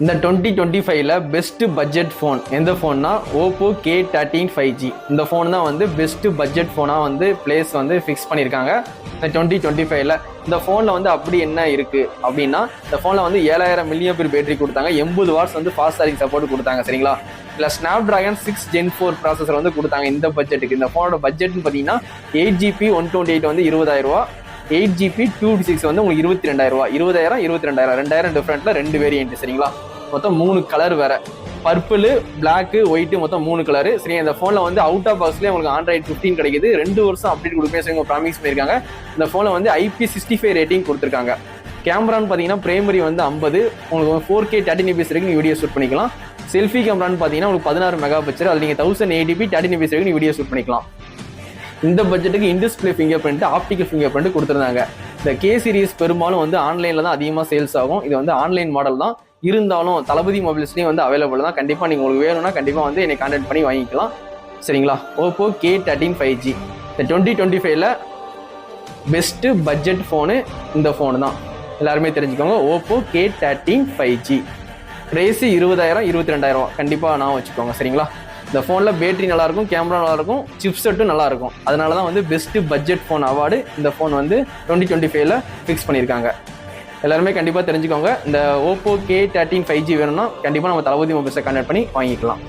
இந்த 2025ல best budget phone எந்த ஃபோன்னா Oppo K13 5G. இந்த ஃபோன் தான் வந்து பெஸ்ட் பட்ஜெட் ஃபோனாக வந்து பிளேஸ் வந்து ஃபிக்ஸ் பண்ணியிருக்காங்க இந்த 2025ல. இந்த ஃபோனில் வந்து அப்படி என்ன இருக்குது அப்படின்னா, இந்த ஃபோனில் வந்து 7000 mAh பேட்டரி கொடுத்தாங்க, 80 watts வந்து ஃபாஸ்ட் சார்ஜிங் சப்போர்ட் கொடுத்தாங்க சரிங்களா. இல்லை Snapdragon 6 Gen 4 ப்ராசஸர் வந்து கொடுத்தாங்க இந்த பட்ஜெட்டுக்கு. இந்த ஃபோனோட பட்ஜெட்னு பார்த்தீங்கன்னா 8GB 128 வந்து 20,000, 8GB 256 வந்து உங்களுக்கு 22,000, 20,000 22,000, 2,000 டிஃப்ரெண்ட்ல 2 வேரியன்ட் சரிங்களா. மொத்தம் 3 கலர் வேற, பர்பிள், பிளாக், ஒயிட், மொத்தம் 3 கலரு சரி. இந்த ஃபோனில் வந்து அவுட் ஆஃப் பாக்ஸ்லேயே உங்களுக்கு Android 15 கிடைக்குது, 2 வருஷம் அப்டேட் கொடுப்பேன் ப்ராமிஸ் பண்ணியிருக்காங்க. இந்த ஃபோனில் வந்து IP65 ரேட்டிங் கொடுத்துருக்காங்க. கேமரான்னு பார்த்தீங்கன்னா பிரைமரி வந்து 50, உங்களுக்கு 4K 30fps வரைக்கும் வீடியோ ஷூட் பண்ணிக்கலாம். செல்ஃபி கேமரான்னு பார்த்தீங்கன்னா உங்களுக்கு 16 மெகா பிக்சல், அது நீங்கள் 1080p 30fps வரைக்கும் வீடியோ ஷூட் பண்ணிக்கலாம். இந்த பட்ஜெட்டுக்கு in-display finger print, optical finger print கொடுத்துருந்தாங்க. இந்த K சீரிஸ் பெரும்பாலும் வந்து ஆன்லைனில் தான் அதிகமாக சேல்ஸ் ஆகும். இது வந்து ஆன்லைன் மாடல் தான், இருந்தாலும் தளபதி மொபைல்ஸ்லேயும் வந்து அவைலபிள் தான். கண்டிப்பாக நீங்கள் உங்களுக்கு வேணும்னா கண்டிப்பாக வந்து என்னை கான்டாக்ட் பண்ணி வாங்கிக்கலாம் சரிங்களா. ஓப்போ K13 5G இந்த 2025ல பெஸ்ட்டு பட்ஜெட் ஃபோனு இந்த ஃபோனு தான், எல்லாருமே தெரிஞ்சுக்கோங்க. ஓப்போ K13 5G ப்ரைஸு 20,000 22,000 கண்டிப்பாக நான் வச்சுக்கோங்க சரிங்களா. இந்த ஃபோனில் பேட்டரி நல்லாயிருக்கும், கேமரா நல்லாயிருக்கும், சிப்செட்டும் நல்லாயிருக்கும். அதனால தான் வந்து பெஸ்ட்டு பட்ஜெட் ஃபோன் அவார்டு இந்த ஃபோன் வந்து 2025ல ஃபிக்ஸ் பண்ணியிருக்காங்க. எல்லாருமே கண்டிப்பாக தெரிஞ்சுக்கோங்க. இந்த ஓப்போ K13 5G வேணும்னா கண்டிப்பாக நம்ம தளபதி மொபைல்ஸை கான்டாக்ட் பண்ணி வாங்கிக்கலாம்.